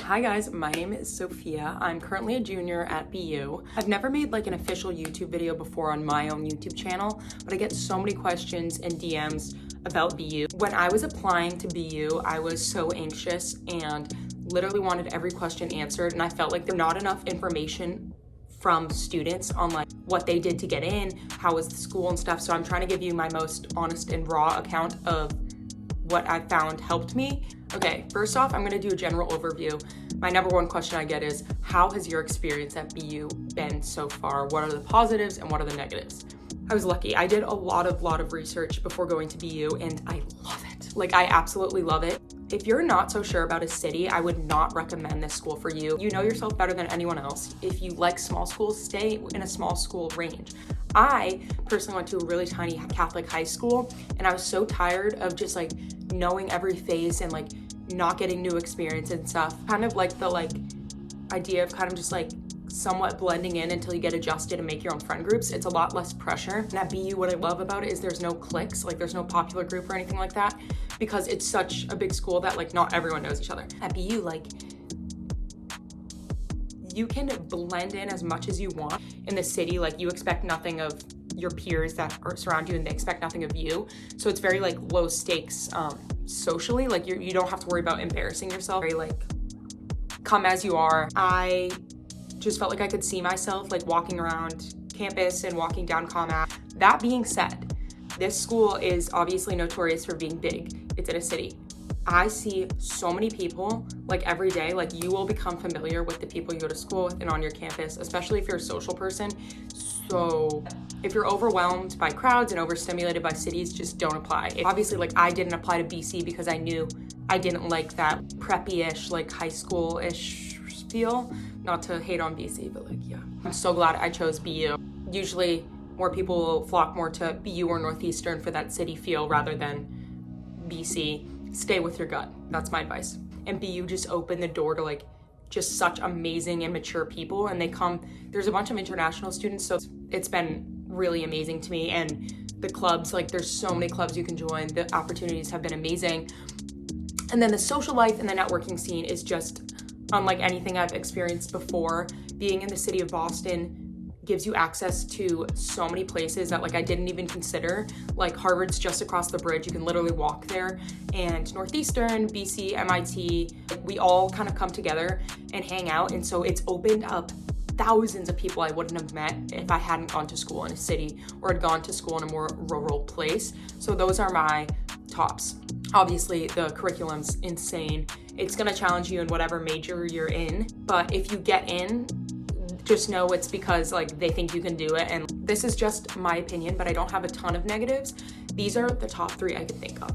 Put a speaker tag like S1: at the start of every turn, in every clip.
S1: Hi guys, my name is Sophia. I'm currently a junior at BU. I've never made like an official YouTube video before on my own YouTube channel, but I get so many questions and DMs about BU. When I was applying to BU, I was so anxious and literally wanted every question answered, and I felt like there's not enough information from students on like what they did to get in, how was the school and stuff. So I'm trying to give you my most honest and raw account of what I found helped me. Okay, first off, I'm gonna do a general overview. My number one question I get is, how has your experience at BU been so far? What are the positives and what are the negatives? I was lucky. I did a lot of research before going to BU and I love it. Like, I absolutely love it. If you're not so sure about a city, I would not recommend this school for you. You know yourself better than anyone else. If you like small schools, stay in a small school range. I personally went to a really tiny Catholic high school and I was so tired of just like knowing every face and like not getting new experience and stuff. Kind of like the idea of kind of just like somewhat blending in until you get adjusted and make your own friend groups. It's a lot less pressure. And at BU, what I love about it is there's no cliques, like there's no popular group or anything like that, because it's such a big school that like not everyone knows each other. At BU, like you can blend in as much as you want in the city. Like you expect nothing of your peers that are surround you and they expect nothing of you. So it's very like low stakes socially. Like you don't have to worry about embarrassing yourself. Very like come as you are. I just felt like I could see myself like walking around campus and walking down Comm. That being said, this school is obviously notorious for being big. It's in a city. I see so many people like every day. Like you will become familiar with the people you go to school with and on your campus, especially if you're a social person. So if you're overwhelmed by crowds and overstimulated by cities, just don't apply. Obviously, like I didn't apply to BC because I knew I didn't like that preppy-ish, like high school-ish feel. Not to hate on BC, but like, yeah. I'm so glad I chose BU. Usually more people will flock more to BU or Northeastern for that city feel rather than BC. Stay with your gut. That's my advice. And BU just opened the door to like just such amazing and mature people, and there's a bunch of international students, so it's been really amazing to me. And the clubs, like there's so many clubs you can join. The opportunities have been amazing. And then the social life and the networking scene is just unlike anything I've experienced before. Being in the city of Boston gives you access to so many places that like I didn't even consider. Like Harvard's just across the bridge, you can literally walk there. And Northeastern, BC, MIT, we all kind of come together and hang out. And so it's opened up thousands of people I wouldn't have met if I hadn't gone to school in a city or had gone to school in a more rural place. So those are my tops. Obviously the curriculum's insane. It's gonna challenge you in whatever major you're in, but if you get in, just know it's because like they think you can do it. And this is just my opinion, but I don't have a ton of negatives. These are the top three I could think of.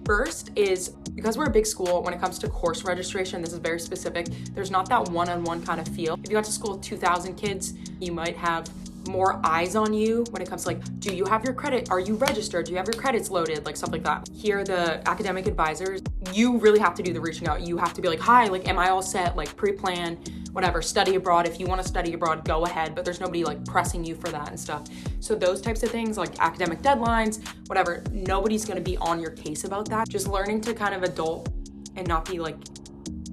S1: First is because we're a big school, when it comes to course registration, this is very specific. There's not that one-on-one kind of feel. If you got to school with 2,000 kids, you might have more eyes on you when it comes to like, do you have your credit? Are you registered? Do you have your credits loaded? Like stuff like that. Here, the academic advisors, you really have to do the reaching out. You have to be like, hi, like, am I all set? Like pre-plan, whatever, study abroad. If you want to study abroad, go ahead, but there's nobody like pressing you for that and stuff. So those types of things like academic deadlines, whatever, nobody's going to be on your case about that. Just learning to kind of adult and not be like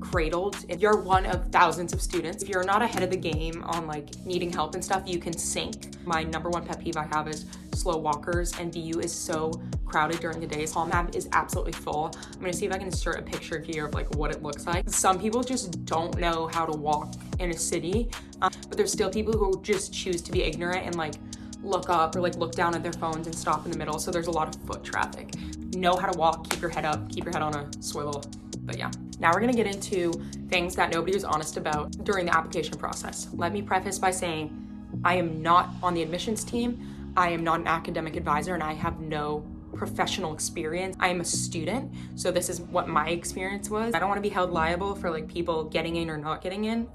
S1: cradled. If you're one of thousands of students, if you're not ahead of the game on like needing help and stuff, you can sink. My number one pet peeve I have is slow walkers, and BU is so crowded during the days. Comm is absolutely full. I'm gonna see if I can insert a picture here of like what it looks like. Some people just don't know how to walk in a city, but there's still people who just choose to be ignorant and like look up or like look down at their phones and stop in the middle. So there's a lot of foot traffic. Know how to walk, keep your head up, keep your head on a swivel. But yeah, now we're gonna get into things that nobody was honest about during the application process. Let me preface by saying I am not on the admissions team. I am not an academic advisor and I have no professional experience. I am a student, so this is what my experience was. I don't want to be held liable for like people getting in or not getting in.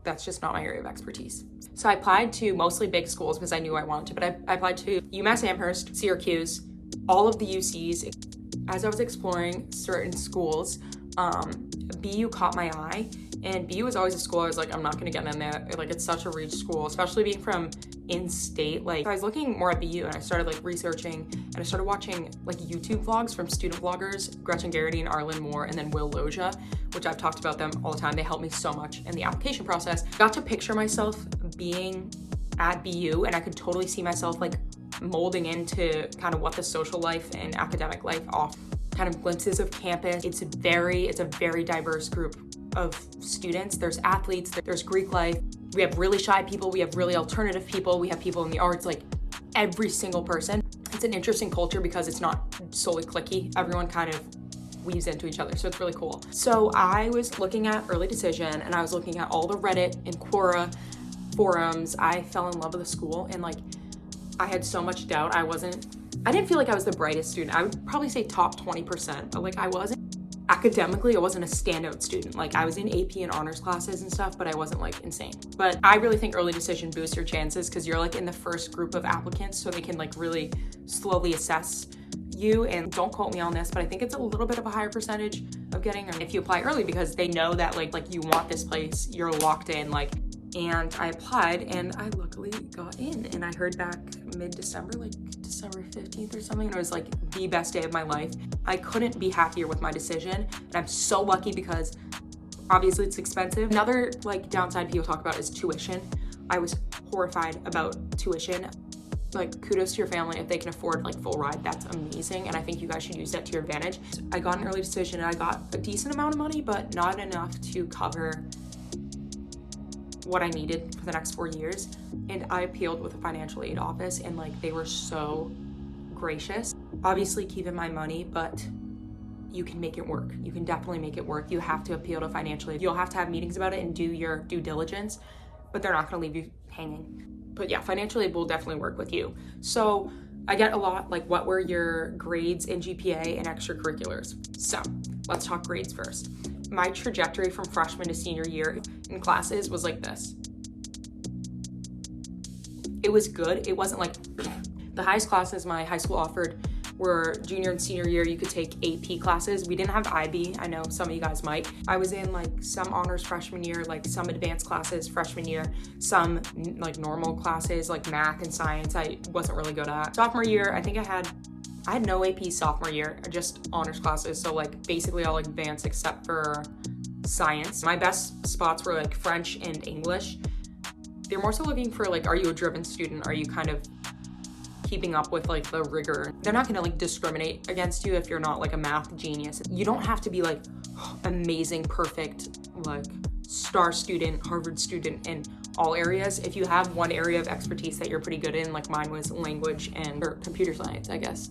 S1: That's just not my area of expertise. So I applied to mostly big schools because I knew I wanted to, but I applied to UMass Amherst, Syracuse, all of the UCs. As I was exploring certain schools, BU caught my eye, and BU was always a school I was like, I'm not gonna get in there. Like, it's such a reach school, especially being from in-state. Like, I was looking more at BU, and I started like researching, and I started watching like YouTube vlogs from student vloggers, Gretchen Garrity and Arlen Moore, and then Will Loja, which I've talked about them all the time. They helped me so much in the application process. Got to picture myself being at BU, and I could totally see myself like molding into kind of what the social life and academic life offer. Kind of glimpses of campus. It's a very diverse group of students. There's athletes, there's Greek life. We have really shy people, we have really alternative people, we have people in the arts, like every single person. It's an interesting culture because it's not solely cliquey. Everyone kind of weaves into each other, so it's really cool. So I was looking at early decision, and I was looking at all the Reddit and Quora forums. I fell in love with the school, and like I had so much doubt. I didn't feel like I was the brightest student. I would probably say top 20%, but like I wasn't academically, I wasn't a standout student. Like I was in AP and honors classes and stuff, but I wasn't like insane. But I really think early decision boosts your chances because you're like in the first group of applicants, so they can like really slowly assess you. And don't quote me on this, but I think it's a little bit of a higher percentage of getting if you apply early, because they know that like you want this place, you're locked in. Like, and I applied, and I luckily got in, and I heard back mid-December, like December 15th or something, and it was like the best day of my life. I couldn't be happier with my decision, and I'm so lucky because obviously it's expensive. Another like downside people talk about is tuition. I was horrified about tuition. Like, kudos to your family if they can afford like full ride. That's amazing, and I think you guys should use that to your advantage. I got an early decision, and I got a decent amount of money, but not enough to cover what I needed for the next 4 years. And I appealed with a financial aid office, and like they were so gracious. Obviously keeping my money, but you can make it work. You can definitely make it work. You have to appeal to financial aid. You'll have to have meetings about it and do your due diligence, but they're not gonna leave you hanging. But yeah, financial aid will definitely work with you. So I get a lot like, what were your grades in GPA and extracurriculars? So let's talk grades first. My trajectory from freshman to senior year in classes was like this. It was good. It wasn't like the highest classes my high school offered were junior and senior year. You could take AP classes. We didn't have IB. I know some of you guys might. I was in like some honors freshman year, like some advanced classes freshman year, some like normal classes like math and science I wasn't really good at. Sophomore year, I think I had no AP sophomore year, just honors classes. So like basically all advanced except for science. My best spots were like French and English. They're more so looking for like, are you a driven student? Are you kind of keeping up with like the rigor? They're not gonna like discriminate against you if you're not like a math genius. You don't have to be like amazing, perfect, like star student, Harvard student in all areas. If you have one area of expertise that you're pretty good in, like mine was language or computer science, I guess,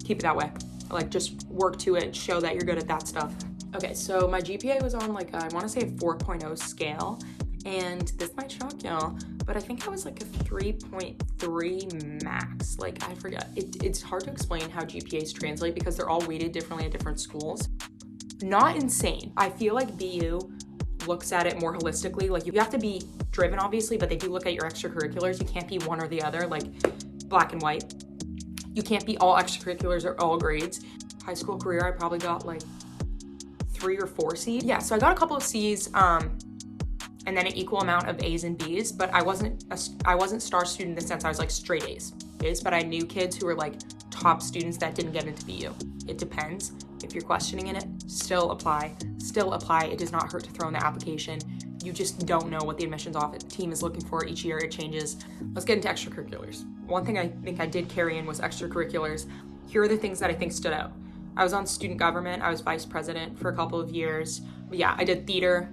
S1: keep it that way. Like just work to it, show that you're good at that stuff. Okay, so my GPA was on like, I wanna say a 4.0 scale, and this might shock y'all, but I think I was like a 3.3 max. Like I forget, it's hard to explain how GPAs translate because they're all weighted differently at different schools. Not insane. I feel like BU looks at it more holistically. Like you have to be driven obviously, but they do look at your extracurriculars. You can't be one or the other, like black and white. You can't be all extracurriculars or all grades. High school career, I probably got like 3 or 4 C's. Yeah, so I got a couple of C's, and then an equal amount of A's and B's, but I wasn't star student in the sense I was like straight A's. But I knew kids who were like top students that didn't get into BU. It depends. If you're questioning in it, still apply. It does not hurt to throw in the application. You just don't know what the admissions office team is looking for each year. It changes. Let's get into extracurriculars. One thing I think I did carry in was extracurriculars. Here are the things that I think stood out. I was on student government. I was vice president for a couple of years. But yeah, I did theater,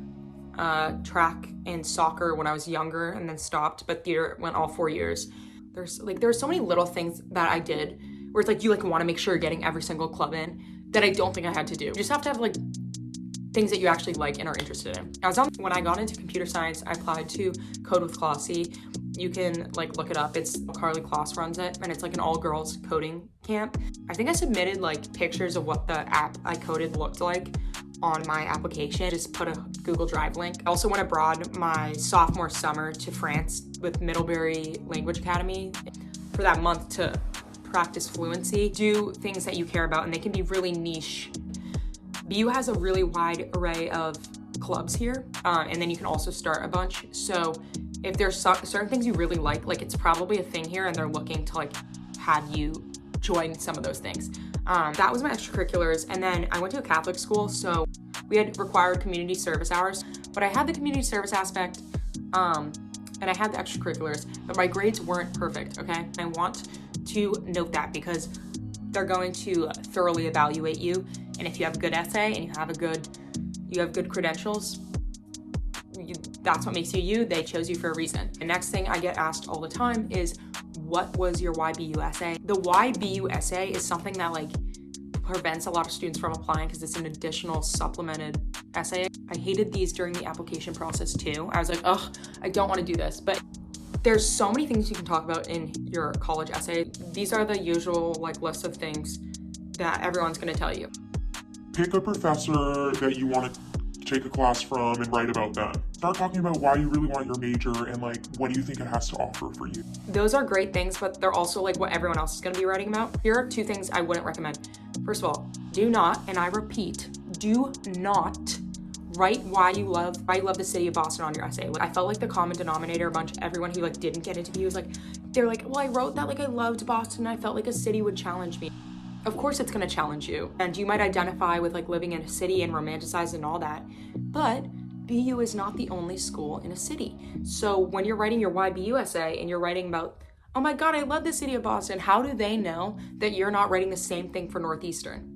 S1: track, and soccer when I was younger, and then stopped. But theater went all 4 years. There's so many little things that I did where it's like you like want to make sure you're getting every single club in that I don't think I had to do. You just have to have like things that you actually like and are interested in. When I got into computer science, I applied to Code with Classie. You can like look it up. It's Carly Kloss runs it, and it's like an all-girls coding camp. I think I submitted like pictures of what the app I coded looked like on my application. Just put a Google Drive link. I also went abroad my sophomore summer to France with Middlebury Language Academy for that month to practice fluency. Do things that you care about, and they can be really niche BU has a really wide array of clubs here, and then you can also start a bunch. So if there's certain things you really like it's probably a thing here and they're looking to like have you join some of those things. That was my extracurriculars. And then I went to a Catholic school, so we had required community service hours, but I had the community service aspect, and I had the extracurriculars, but my grades weren't perfect, okay? I want to note that because they're going to thoroughly evaluate you, and if you have a good essay and you have good credentials, that's what makes you you. They chose you for a reason. The next thing I get asked all the time is, what was your YBU essay? The YBU essay is something that like prevents a lot of students from applying because it's an additional supplemented essay. I hated these during the application process too. I was like, ugh, I don't want to do this. But there's so many things you can talk about in your college essay. These are the usual like list of things that everyone's going to tell you.
S2: Pick a professor that you want to take a class from and write about them. Start talking about why you really want your major and like what do you think it has to offer for you.
S1: Those are great things, but they're also like what everyone else is going to be writing about. Here are 2 things I wouldn't recommend. First of all, do not, and I repeat, do not write why you love the city of Boston on your essay. I felt like the common denominator, everyone who like didn't get into BU was like, they're like, well, I wrote that like I loved Boston and I felt like a city would challenge me. Of course it's gonna challenge you, and you might identify with like living in a city and romanticize and all that, but BU is not the only school in a city. So when you're writing your YBU essay and you're writing about, oh my God, I love the city of Boston, how do they know that you're not writing the same thing for Northeastern?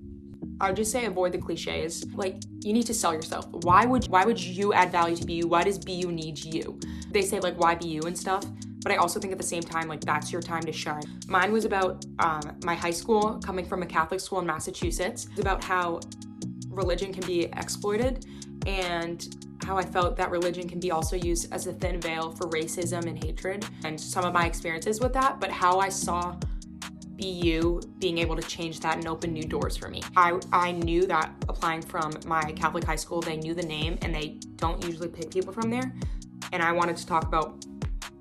S1: I would just say avoid the cliches. Like, you need to sell yourself. Why would you add value to BU? Why does BU need you? They say like why BU and stuff, but I also think at the same time, like that's your time to shine. Mine was about my high school, coming from a Catholic school in Massachusetts. It's about how religion can be exploited and how I felt that religion can be also used as a thin veil for racism and hatred, and some of my experiences with that, but how I saw BU being able to change that and open new doors for me. I knew that applying from my Catholic high school, they knew the name and they don't usually pick people from there. And I wanted to talk about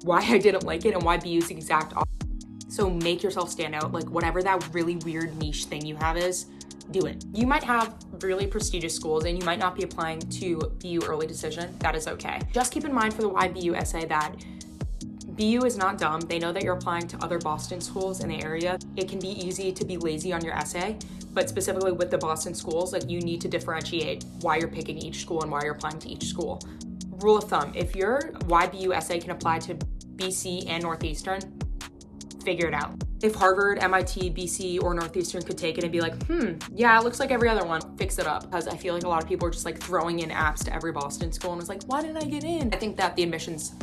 S1: why I didn't like it and why BU is the exact opposite. So make yourself stand out. Like whatever that really weird niche thing you have is, do it. You might have really prestigious schools and you might not be applying to BU early decision. That is okay. Just keep in mind for the YBU essay that BU is not dumb. They know that you're applying to other Boston schools in the area. It can be easy to be lazy on your essay, but specifically with the Boston schools, like you need to differentiate why you're picking each school and why you're applying to each school. Rule of thumb, if your YBU essay can apply to BC and Northeastern, figure it out. If Harvard, MIT, BC, or Northeastern could take it and be like, yeah, it looks like every other one, fix it up. Because I feel like a lot of people are just like throwing in apps to every Boston school and it's like, why didn't I get in? I think that the admissions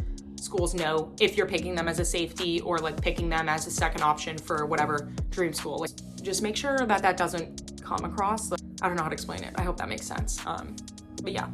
S1: schools know if you're picking them as a safety or like picking them as a second option for whatever dream school. Like, just make sure that that doesn't come across. Like, I don't know how to explain it. I hope that makes sense. But yeah.